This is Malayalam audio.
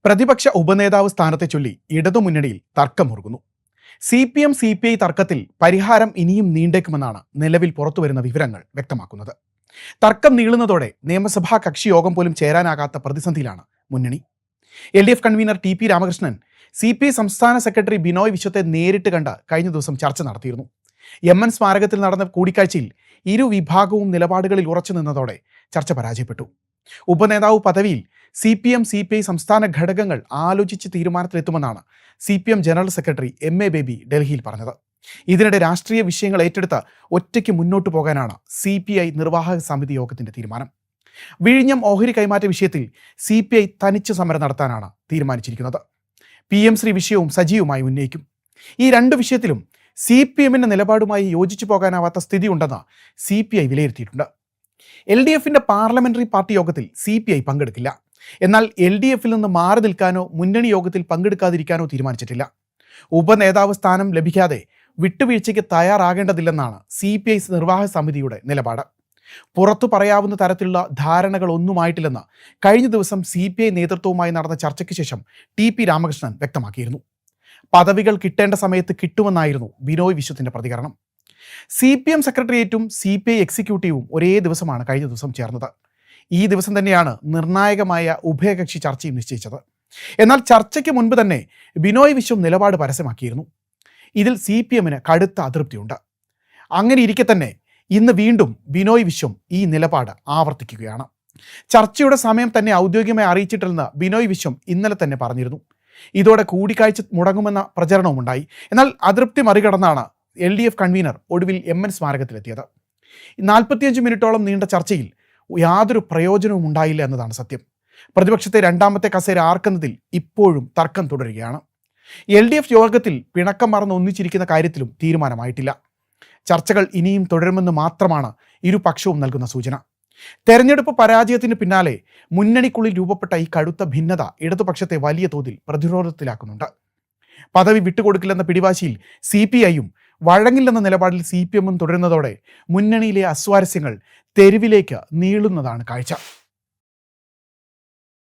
പ്രതിപക്ഷ ഉപനേതാവ് സ്ഥാനത്തെ ചൊല്ലി ഇടതുമുന്നണിയിൽ തർക്കമുറുകുന്നു. CPM CPI തർക്കത്തിൽ പരിഹാരം ഇനിയും നീണ്ടേക്കുമെന്നാണ് നിലവിൽ പുറത്തുവരുന്ന വിവരങ്ങൾ വ്യക്തമാക്കുന്നത്. തർക്കം നീളുന്നതോടെ നിയമസഭാ കക്ഷി യോഗം പോലും ചേരാനാകാത്ത പ്രതിസന്ധിയിലാണ് മുന്നണി. LDF convener TP Ramakrishnan CPI സംസ്ഥാന സെക്രട്ടറി ബിനോയ് വിശ്വത്തെ നേരിട്ട് കണ്ട് കഴിഞ്ഞ ദിവസം ചർച്ച നടത്തിയിരുന്നു. MN സ്മാരകത്തിൽ നടന്ന കൂടിക്കാഴ്ചയിൽ ഇരു വിഭാഗവും നിലപാടുകളിൽ ഉറച്ചു നിന്നതോടെ ചർച്ച പരാജയപ്പെട്ടു. ഉപനേതാവ് പദവിയിൽ CPM CPI സംസ്ഥാന ഘടകങ്ങൾ ആലോചിച്ച് തീരുമാനത്തിലെത്തുമെന്നാണ് CPM general secretary MA baby ഡൽഹിയിൽ പറഞ്ഞത്. ഇതിനിടെ രാഷ്ട്രീയ വിഷയങ്ങൾ ഏറ്റെടുത്ത് ഒറ്റയ്ക്ക് മുന്നോട്ട് പോകാനാണ് CPI നിർവാഹക സമിതി യോഗത്തിന്റെ തീരുമാനം. വിഴിഞ്ഞം ഓഹരി കൈമാറ്റ വിഷയത്തിൽ CPI തനിച്ച് സമരം നടത്താനാണ് തീരുമാനിച്ചിരിക്കുന്നത്. PM ശ്രീ വിഷയവും സജീവമായി ഉന്നയിക്കും. ഈ രണ്ട് വിഷയത്തിലും CPMന്റെ നിലപാടുമായി യോജിച്ചു പോകാനാവാത്ത സ്ഥിതി ഉണ്ടെന്ന് CPI വിലയിരുത്തിയിട്ടുണ്ട്. LDFന്റെ പാർലമെന്ററി പാർട്ടി യോഗത്തിൽ CPI പങ്കെടുക്കില്ല. എന്നാൽ LDFൽ നിന്ന് മാറി നിൽക്കാനോ മുന്നണി യോഗത്തിൽ പങ്കെടുക്കാതിരിക്കാനോ തീരുമാനിച്ചിട്ടില്ല. ഉപനേതാവ് സ്ഥാനം ലഭിക്കാതെ വിട്ടുവീഴ്ചയ്ക്ക് തയ്യാറാകേണ്ടതില്ലെന്നാണ് CPI നിർവാഹക സമിതിയുടെ നിലപാട്. പുറത്തു പറയാവുന്ന തരത്തിലുള്ള ധാരണകളൊന്നുമായിട്ടില്ലെന്ന് കഴിഞ്ഞ ദിവസം CPI നേതൃത്വവുമായി നടന്ന ചർച്ചയ്ക്ക് ശേഷം TP രാമകൃഷ്ണൻ വ്യക്തമാക്കിയിരുന്നു. പദവികൾ കിട്ടേണ്ട സമയത്ത് കിട്ടുമെന്നായിരുന്നു ബിനോയ് വിശ്വത്തിന്റെ പ്രതികരണം. CPM സെക്രട്ടേറിയറ്റും CPI എക്സിക്യൂട്ടീവും ഒരേ ദിവസമാണ് കഴിഞ്ഞ ദിവസം ചേർന്നത്. ഈ ദിവസം തന്നെയാണ് നിർണായകമായ ഉഭയകക്ഷി ചർച്ചയും നിശ്ചയിച്ചത്. എന്നാൽ ചർച്ചയ്ക്ക് മുൻപ് തന്നെ ബിനോയ് വിശ്വം നിലപാട് പരസ്യമാക്കിയിരുന്നു. ഇതിൽ CPMന് കടുത്ത അതൃപ്തിയുണ്ട്. അങ്ങനെ ഇരിക്കെ തന്നെ ഇന്ന് വീണ്ടും ബിനോയ് വിശ്വം ഈ നിലപാട് ആവർത്തിക്കുകയാണ്. ചർച്ചയുടെ സമയം തന്നെ ഔദ്യോഗികമായി അറിയിച്ചിട്ടില്ലെന്ന് ബിനോയ് വിശ്വം ഇന്നലെ തന്നെ പറഞ്ഞിരുന്നു. ഇതോടെ കൂടിക്കാഴ്ച മുടങ്ങുമെന്ന പ്രചരണവും ഉണ്ടായി. എന്നാൽ അതൃപ്തി മറികടന്നാണ് LDF കൺവീനർ ഒടുവിൽ MN സ്മാരകത്തിലെത്തിയത്. 45 മിനിറ്റോളം നീണ്ട ചർച്ചയിൽ യാതൊരു പ്രയോജനവും ഉണ്ടായില്ല എന്നതാണ് സത്യം. പ്രതിപക്ഷത്തെ രണ്ടാമത്തെ കസേര ആർക്കുന്നതിൽ ഇപ്പോഴും തർക്കം തുടരുകയാണ്. LDF യോഗത്തിൽ പിണക്കം മറന്ന് ഒന്നിച്ചിരിക്കുന്ന കാര്യത്തിലും തീരുമാനമായിട്ടില്ല. ചർച്ചകൾ ഇനിയും തുടരുമെന്ന് മാത്രമാണ് ഇരുപക്ഷവും നൽകുന്ന സൂചന. തെരഞ്ഞെടുപ്പ് പരാജയത്തിന് പിന്നാലെ മുന്നണിക്കുള്ളിൽ രൂപപ്പെട്ട ഈ കടുത്ത ഭിന്നത ഇടതുപക്ഷത്തെ വലിയ തോതിൽ പ്രതിരോധത്തിലാക്കുന്നുണ്ട്. പദവി വിട്ടുകൊടുക്കില്ലെന്ന പിടിവാശിയിൽ CPIയും വഴങ്ങില്ലെന്ന നിലപാടിൽ CPMും തുടരുന്നതോടെ മുന്നണിയിലെ അസ്വാരസ്യങ്ങൾ തെരുവിലേക്ക് നീളുന്നതാണ് കാഴ്ച.